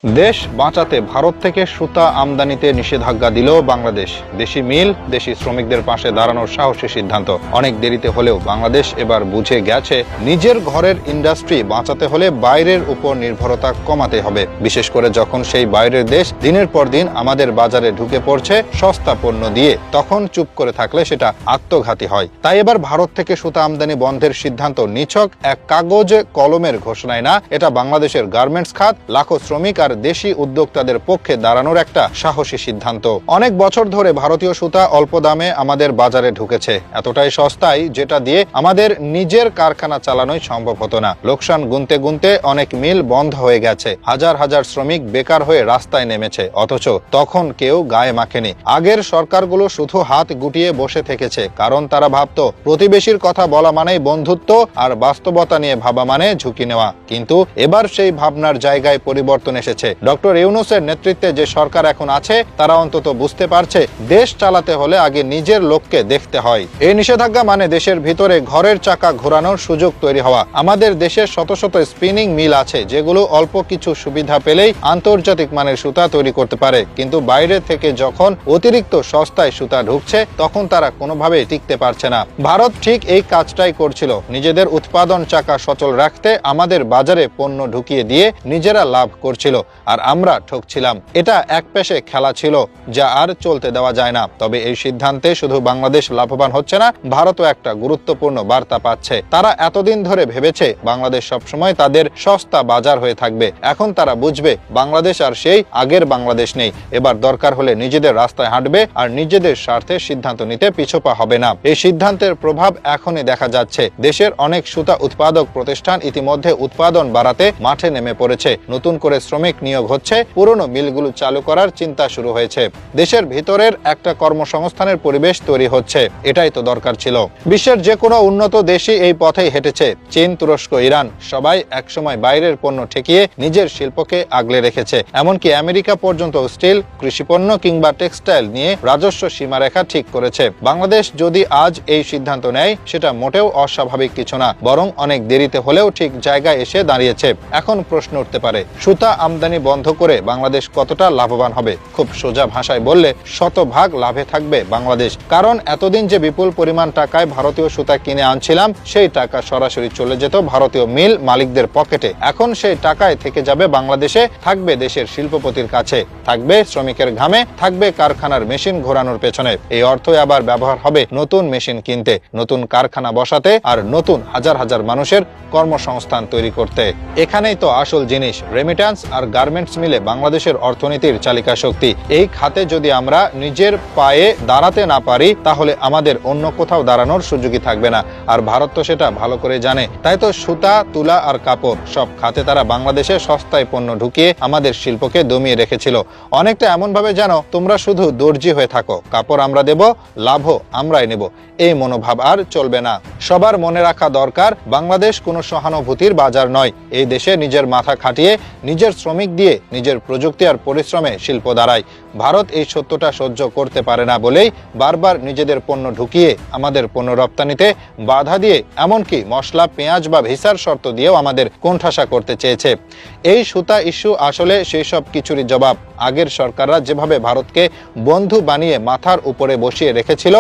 দেশ বাঁচাতে ভারত থেকে সুতা আমদানিতে নিষেধাজ্ঞা দিল বাংলাদেশ। দেশি মিল, দেশি শ্রমিকদের পাশে দাঁড়ানোর সাহসী সিদ্ধান্ত। অনেক দেরিতে হলেও বাংলাদেশ এবার বুঝে গেছে নিজের ঘরের ইন্ডাস্ট্রি বাঁচাতে হলে বাইরের উপর নির্ভরতা কমাতে হবে। বিশেষ করে যখন সেই বাইরের দেশ দিনের পর দিন আমাদের বাজারে ঢুকে পড়ছে সস্তা পণ্য দিয়ে, তখন চুপ করে থাকলে সেটা আত্মঘাতী হয়। তাই এবার ভারত থেকে সুতা আমদানি বন্ধের সিদ্ধান্ত নিছক এক কাগজ কলমের ঘোষণায় না, এটা বাংলাদেশের গার্মেন্টস খাত, লাখো শ্রমিক আর দেশি উদ্যোক্তাদের পক্ষে দাঁড়ানোর একটা সাহসী সিদ্ধান্ত। অনেক বছর ধরে ভারতীয় সুতা অল্প দামে আমাদের বাজারে ঢুকেছে, এতটাই সস্তায় যেটা দিয়ে আমাদের নিজের কারখানা চালানোই সম্ভব হতো না। লোকসান গুনতে গুনতে অনেক মিল বন্ধ হয়ে গেছে, হাজার হাজার শ্রমিক বেকার হয়ে রাস্তায় নেমেছে, অথচ তখন কেউ গায়ে মাখেনি। আগের সরকারগুলো শুধু হাত গুটিয়ে বসে থেকেছে, কারণ তারা ভাবতো প্রতিবেশীর কথা বলা মানেই বন্ধুত্ব, আর বাস্তবতা নিয়ে ভাবা মানে ঝুঁকি নেওয়া। কিন্তু এবার সেই ভাবনার জায়গায় পরিবর্তন এসেছে। ডক্টর ইউনূসের নেতৃত্বে যে সরকার এখন আছে, তারা অন্তত বুঝতে পারছে দেশ চালাতে হলে আগে নিজের লোককে দেখতে হয়। এই নিষেধাজ্ঞা মানে দেশের ভিতরে ঘরের চাকা ঘোরানোর সুযোগ তৈরি হওয়া। আমাদের দেশের শত শত স্পিনিং মিল আছে যেগুলো অল্প কিছু সুবিধা পেলেই আন্তর্জাতিক মানের সুতা তৈরি করতে পারে, কিন্তু বাইরে থেকে যখন অতিরিক্ত সস্তায় সুতা ঢুকছে, তখন তারা কোনোভাবেই টিকতে পারছে না। ভারত ঠিক এই কাজটাই করছিল, নিজেদের উৎপাদন চাকা সচল রাখতে আমাদের বাজারে পণ্য ঢুকিয়ে দিয়ে নিজেরা লাভ করছিল, আর আমরা ঠকছিলাম। এটা একপেশে খেলা ছিল, যা আর চলতে দেওয়া যায় না। তবে এই সিদ্ধান্তে শুধু বাংলাদেশ লাভবান হচ্ছে না, ভারতও একটা গুরুত্বপূর্ণ বার্তা পাচ্ছে। তারা এতদিন ধরে ভেবেছে বাংলাদেশ সবসময় তাদের সস্তা বাজার হয়ে থাকবে, এখন তারা বুঝবে বাংলাদেশ আর সেই আগের বাংলাদেশ নেই। এবার দরকার হলে নিজেদের রাস্তায় হাঁটবে, আর নিজেদের স্বার্থে সিদ্ধান্ত নিতে পিছপা হবে না। এই সিদ্ধান্তের প্রভাব এখনই দেখা যাচ্ছে। দেশের অনেক সুতা উৎপাদক প্রতিষ্ঠান ইতিমধ্যে উৎপাদন বাড়াতে মাঠে নেমে পড়েছে, নতুন করে শ্রমিক নিয়োগ হচ্ছে, পুরনো মিলগুলো চালু করার চিন্তা শুরু হয়েছে। দেশের ভিতরের একটা কর্মসংস্থানের পরিবেশ তৈরি হচ্ছে, এটাই তো দরকার ছিল। বিশ্বের যে কোনো উন্নত দেশই এই পথেই হেঁটেছে। চীন, তুরস্ক, ইরান সবাই একসময় বাইরের পণ্য ঠেকিয়ে নিজের শিল্পকে আগলে রেখেছে। এমনকি আমেরিকা পর্যন্ত স্টিল, কৃষিপণ্য কিংবা টেক্সটাইল নিয়ে রাজস্ব সীমারেখা ঠিক করেছে। বাংলাদেশ যদি আজ এই সিদ্ধান্ত নেয়, সেটা মোটেও অস্বাভাবিক কিছু না, বরং অনেক দেরিতে হলেও ঠিক জায়গায় এসে দাঁড়িয়েছে। এখন প্রশ্ন উঠতে পারে, সুতা আমদানি বন্ধ করে বাংলাদেশ কতটা লাভবান হবে? খুব সোজা ভাষায় বললে, শতভাগ লাভে থাকবে বাংলাদেশ। কারণ এতদিন যে বিপুল পরিমাণ টাকায় ভারতীয় সুতা কিনে আনছিলাম, সেই টাকা সরাসরি চলে যেত ভারতীয় মিল মালিকদের পকেটে। এখন সেই টাকায় থেকে যাবে বাংলাদেশে, থাকবে দেশের শিল্পপতির কাছে, থাকবে শ্রমিকের ঘামে, থাকবে কারখানার মেশিন ঘোরানোর পেছনে। এই অর্থই আবার ব্যবহার হবে নতুন মেশিন কিনতে, নতুন কারখানা বসাতে, আর নতুন হাজার হাজার মানুষের কর্মসংস্থান তৈরি করতে। এখানেই তো আসল জিনিস। রেমিট্যান্স আর গার্মেন্টস মিলে বাংলাদেশের অর্থনীতির চালিকা শক্তি। এই খাতে যদি আমরা নিজের পায়ে দাঁড়াতে না পারি, তাহলে আমাদের অন্য কোথাও দাঁড়ানোর সুযোগই থাকবে না। আর ভারত তো সেটা ভালো করে জানে। তাই তো সুতা, তুলা আর কাপড় সব খাতে তারা বাংলাদেশে সস্তায় পণ্য ঢুকিয়ে আমাদের শিল্পকে দমিয়ে রেখেছিল। অনেকটা এমন ভাবে যেন তোমরা শুধু দর্জি হয়ে থাকো, কাপড় আমরা দেব, লাভও আমরাই নেব। এই মনোভাব আর চলবে না। সবার মনে রাখা দরকার, বাংলাদেশ কোনো সহানুভূতির বাজার নয়। এই দেশে নিজের মাথা খাটিয়ে, নিজের শ্রমিক দিয়ে, নিজের প্রযুক্তি আর পরিশ্রমে শিল্প দাঁড়ায়। ভারত এই সত্যটা সহ্য করতে পারে না বলেই বারবার নিজেদের পণ্য ঢুকিয়ে আমাদের পণ্য রপ্তানিতে বাধা দিয়ে, এমনকি মশলা, পেঁয়াজ বা ভিসার শর্ত দিয়েও আমাদের কোণঠাসা করতে চেয়েছে। এই সুতা ইস্যু আসলে সেই সব কিছুরই জবাব। আগের সরকাররা যেভাবে ভারতকে বন্ধু বানিয়ে মাথার উপরে বসিয়ে রেখেছিল,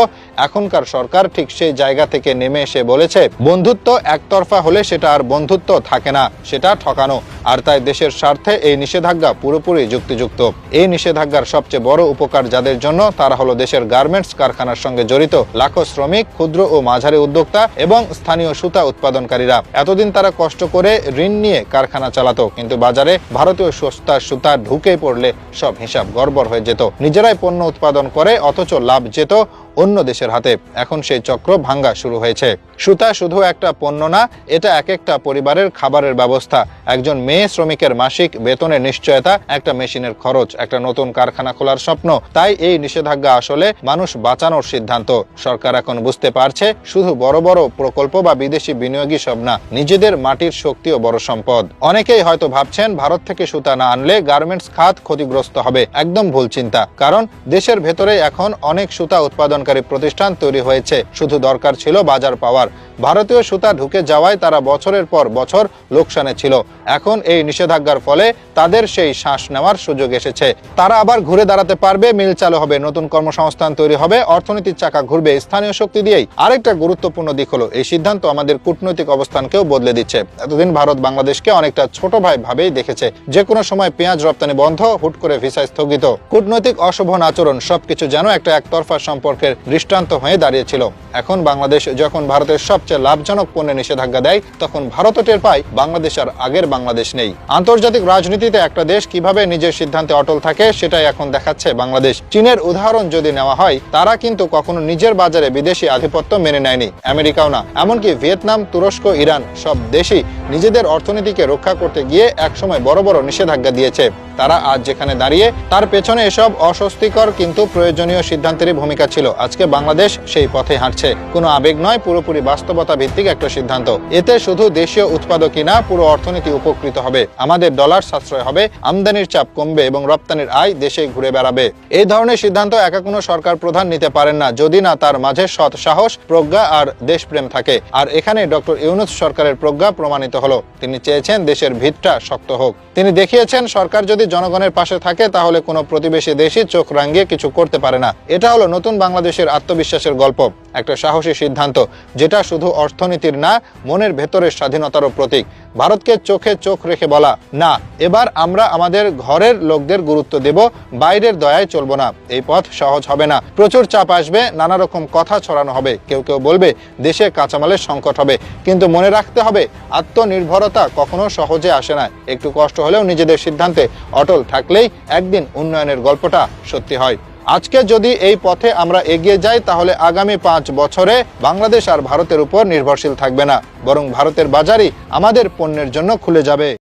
এখনকার সরকার ঠিক সেই জায়গা থেকে নেমে এসে বলেছে বন্ধুত্ব একতরফা হলে সেটা আর বন্ধুত্ব থাকে না, সেটা ঠকানো। আর তাই দেশের স্বার্থে এই নিষেধাজ্ঞা পুরোপুরি যুক্তিযুক্ত। এই নিষেধাজ্ঞার সবচেয়ে বড় উপকার যাদের জন্য, তারা হলো দেশের গার্মেন্টস কারখানার সঙ্গে জড়িত লাখো শ্রমিক, ক্ষুদ্র ও মাঝারি উদ্যোক্তা এবং স্থানীয় সুতা উৎপাদনকারীরা। এতদিন তারা কষ্ট করে ঋণ নিয়ে কারখানা চালাতো, কিন্তু বাজারে ভারতীয় সস্তা সুতা ঢুকে পড়লে সব হিসাব গড়বড় হয়ে যেত। নিজেরাই পণ্য উৎপাদন করে, অথচ লাভ যেত অন্য দেশের হাতে। এখন সেই চক্র ভাঙ্গা শুরু হয়েছে। সুতা শুধু একটা পণ্য না, এটা এক একটা পরিবারের খাবারের ব্যবস্থা, একজন মেয়ে শ্রমিকের মাসিক বেতনের নিশ্চয়তা, একটা মেশিনের খরচ, একটা নতুন কারখানা খোলার স্বপ্ন। তাই এই নিষেধাজ্ঞা আসলে মানুষ বাঁচানোর সিদ্ধান্ত। সরকার এখন বুঝতে পারছে, শুধু বড় বড় প্রকল্প বা বিদেশি বিনিয়োগই সব না, নিজেদের মাটির শক্তিও বড় সম্পদ। অনেকেই হয়তো ভাবছেন ভারত থেকে সুতা না আনলে গার্মেন্টস খাত ক্ষতিগ্রস্ত হবে। একদম ভুল চিন্তা, কারণ দেশের ভেতরে এখন অনেক সুতা উৎপাদনকারী প্রতিষ্ঠান তৈরি হয়েছে, শুধু দরকার ছিল বাজার পাওয়ার। ভারতীয় সুতা ঢুকে যাওয়ায় তারা বছরের পর বছর লোকসানে ছিল। এখন এই নিষেধাজ্ঞার ফলে তাদের সেই শ্বাস নেওয়ার সুযোগ এসেছে। তারা আবার ঘুরে দাঁড়াতে পারবে, মিল চালু হবে, নতুন কর্মসংস্থান তৈরি হবে, অর্থনীতির চাকা ঘুরবে স্থানীয় শক্তি দিয়েই। আরেকটা গুরুত্বপূর্ণ দিক হলো এই সিদ্ধান্ত আমাদের কূটনৈতিক অবস্থানকেও বদলে দিচ্ছে। এতদিন ভারত বাংলাদেশকে অনেকটা ছোট ভাই ভাবেই দেখেছে। যে কোনো সময় পেঁয়াজ রপ্তানি বন্ধ, হুট করে ভিসা স্থগিত, কূটনৈতিক অশোভন আচরণ, সবকিছু যেন একটা একতরফা সম্পর্কের দৃষ্টান্ত হয়ে দাঁড়িয়েছিল। এখন বাংলাদেশ যখন ভারতের সবচেয়ে লাভজনক পণ্যে নিষেধাজ্ঞা দেয়, তখন ভারতও টের পায় বাংলাদেশ আর আগের বাংলাদেশ নেই। আন্তর্জাতিক রাজনীতিতে একটা দেশ কিভাবে নিজের সিদ্ধান্তে অটল থাকে সেটাই এখন দেখাচ্ছে বাংলাদেশ। চীনের উদাহরণ যদি নেওয়া হয়, তারা কিন্তু কখনো নিজের বাজারে বিদেশি আধিপত্য মেনে নেয়নি, আমেরিকাও না। এমনকি ভিয়েতনাম, তুরস্ক, ইরান সব দেশই নিজেদের অর্থনীতিকে রক্ষা করতে গিয়ে একসময় বড় বড় নিষেধাজ্ঞা দিয়েছে। তারা আজ যেখানে দাঁড়িয়ে, তার পেছনে এসব অস্বস্তিকর কিন্তু প্রয়োজনীয় সিদ্ধান্তেরই ভূমিকা ছিল। আজকে বাংলাদেশ সেই পথে হাঁটছে। কোনো আবেগ নয়, পুরোপুরি বাস্তবতা ভিত্তিক একটা সিদ্ধান্ত। এতে শুধু দেশীয় উৎপাদকই না, পুরো অর্থনীতি উপকৃত হবে। আমাদের ডলার সাশ্রয় হবে, আমদানির চাপ কমবে এবং রপ্তানির আয় দেশে ঘুরে বেড়াবে। এই ধরনের সিদ্ধান্ত একা কোনো সরকার প্রধান নিতে পারেন না, যদি না তার মাঝে সৎ সাহস, প্রজ্ঞা আর দেশপ্রেম থাকে। আর এখানে ডক্টর ইউনূস সরকারের প্রজ্ঞা প্রমাণিত হলো। তিনি চেয়েছেন দেশের ভিতটা শক্ত হোক। তিনি দেখিয়েছেন সরকার যদি জনগণের পাশে থাকে, তাহলে কোনো প্রতিবেশী দেশই চোখ রাঙিয়ে কিছু করতে পারে না। এটা হলো নতুন বাংলাদেশের আত্মবিশ্বাসের গল্প, একটা সাহসী সিদ্ধান্ত যেটা শুধু অর্থনীতির না, মনের ভেতরের স্বাধীনতারও প্রতীক। ভারতকে চোখে চোখ রেখে বলা, না, এবার আমরা আমাদের ঘরের লোকদের গুরুত্ব দেব, বাইরের দয়ায় চলবো না। এই পথ সহজ হবে না, প্রচুর চাপ আসবে, নানা রকম কথা ছড়ানো হবে, কেউ কেউ বলবে দেশে কাঁচামালের সংকট হবে। কিন্তু মনে রাখতে হবে, আত্মনির্ভরতা কখনো সহজে আসে না। একটু কষ্ট হলেও নিজেদের সিদ্ধান্তে অটল থাকলেই একদিন উন্নয়নের গল্পটা সত্যি হয়। আজকে যদি এই পথে আমরা এগিয়ে যাই, তাহলে আগামী 5 বছরে বাংলাদেশ আর ভারতের উপর নির্ভরশীল থাকবে না, বরং ভারতের বাজারই আমাদের পণ্যের জন্য খুলে যাবে।